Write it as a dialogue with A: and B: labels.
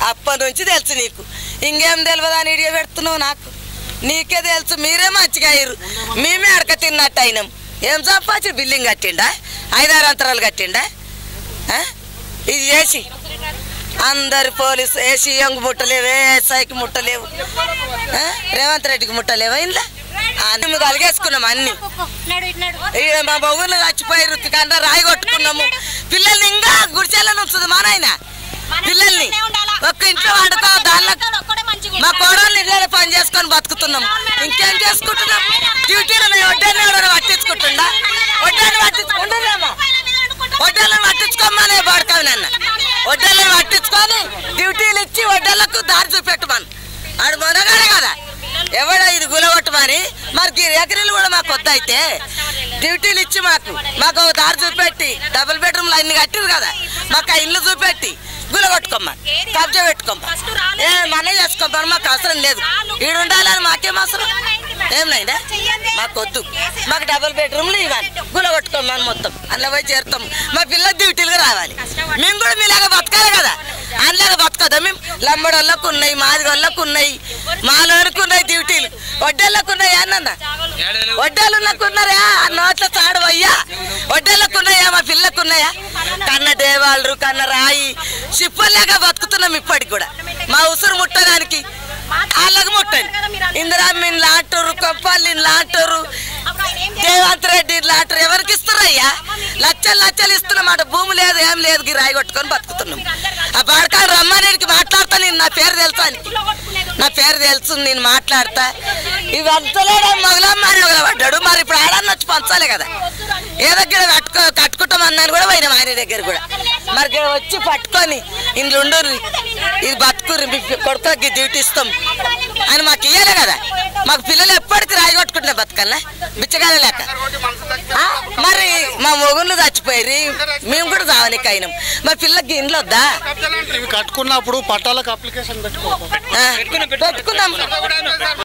A: అప్పటి నుంచి తెలుసు నీకు, ఇంకేం తెలియదు అని ఇడియ పెడుతున్నావు నాకు. నీకే తెలుసు, మీరే మంచిగా అయ్యారు, మేమే అడక తిన్నట్టు అయినాం. ఏం సంపాదించి బిల్డింగ్ కట్టిండా, 5-6 అంతరాలు కట్టిండా? ఇది చేసి అందరు పోలీసు ఏసీ ఎంగు ముట్టలేవు, ఎస్ఐకి ముట్టలేవు, రేవంత్ రెడ్డికి ముట్టలేవా? ఇంట్లో మేము కలిగేసుకున్నాము అన్ని. మా బొగులు చచ్చిపోయారు, కన్నా రాయి కొట్టుకున్నాము. పిల్లల్ని ఇంకా గుడిచెల్లో ఉంచుతుంది మా నాయన. పిల్లల్ని ఒక్క ఇంట్లో వండుకో, దానిలో మా కోడలు ఇళ్ళలో పని చేసుకొని బతుకుతున్నాము. ఇంకేం చేసుకుంటున్నాం? డ్యూటీలో వడ్డాన్ని పట్టించుకుంటుండా? వడ్డాన్ని పట్టించుకుంటున్నామా? వడ్డాలను పట్టించుకోమనే పడతావు నన్ను. వడ్డాలను పట్టించుకొని డ్యూటీలు ఇచ్చి వడ్డాలకు దారి చూపెట్టమని ఆడు మొనగానే కదా ఎవడో ఇది గులగొట్టమని. మరి ఎకరీలు కూడా మాకు వద్ద అయితే డ్యూటీలు ఇచ్చి మాకు దారి చూపెట్టి డబుల్ బెడ్రూమ్లు అన్ని కట్టిరు కదా, మాకు ఆ ఇల్లు చూపెట్టి గులగొట్టుకోమ్మా, కబ్జా పెట్టుకోమ్మా, మనే చేసుకోమ్మా. మాకు అవసరం లేదు, ఈడు ఉండాలని మాకేం అవసరం? ఏం నైనా మాకు వద్దు. మాకు డబుల్ బెడ్రూమ్లు ఇవ్వాలి, గులగొట్టుకోమ్మని మొత్తం అందులో పోయి చేరుతాం. మా పిల్లలు డ్యూటీలుగా రావాలి, మేము కూడా మీలాగా బతకాలి కదా. అందులాగా బతకదా మేము? లంబడోళ్ళకు ఉన్నాయి, మాదిగోళ్ళకు ఉన్నాయి, మాలోనికి ఉన్నాయి డ్యూటీలు, వడ్డేళ్ళకు ఉన్నాయి అన్న. వడ్డేళ్ళకు ఉన్నారా? ఆ నోట్ల చాడు అయ్యా, వడ్డేళ్ళకు ఉన్నాయా? మా పిల్లలకు ఉన్నాయా? కన్న దేవాళ్ళు, కన్న రాయి చిప్పల్లాగా బతుకుతున్నాం ఇప్పటికి కూడా. మా ఉసురు ముట్టడానికి వాళ్ళకు ముట్టండి. ఇందిరామిన్ లాంటారు, కొప్పల్లిని లాంటారు, రేవంత్ రెడ్డి లాంటారు. ఎవరికి ఇస్తున్నారయ్యా? లక్షలు ఇస్తున్నామాట. భూమి లేదు, ఏం లేదు, రాయి కొట్టుకొని బతుకుతున్నాం. ఆ బాడకాడు రమ్మనేడికి మాట్లాడతా. నేను నా పేరు తెలుసా? నా పేరు తెలుసు, నేను మాట్లాడతా. ఇవి అంతలేడా మొగలమ్మని పడ్డాడు. మరి ఇప్పుడు ఆడన్న వచ్చి పంచాలి కదా. ఏ దగ్గర కట్టుకుంటాం అన్నాను కూడా పోయినాం ఆయన దగ్గర కూడా. మరి వచ్చి పట్టుకొని ఇంట్లో ఉండరు, ఇది బతుకురు, మీ కొడుకు డ్యూటీ ఇస్తాం అని మాకు ఇయ్యాలి కదా. మాకు పిల్లలు ఎప్పటికీ రాయి కొట్టుకుంటున్నా బతకల్లా బిచ్చగానే లేక. మరి మా మొగుళ్ళు చచ్చిపోయి మేము కూడా చావనికి అయినాం. మా పిల్లకి ఇంట్లో వద్దా?
B: కట్టుకున్నప్పుడు పట్టాలకు అప్లికేషన్ పెట్టుకున్నాం.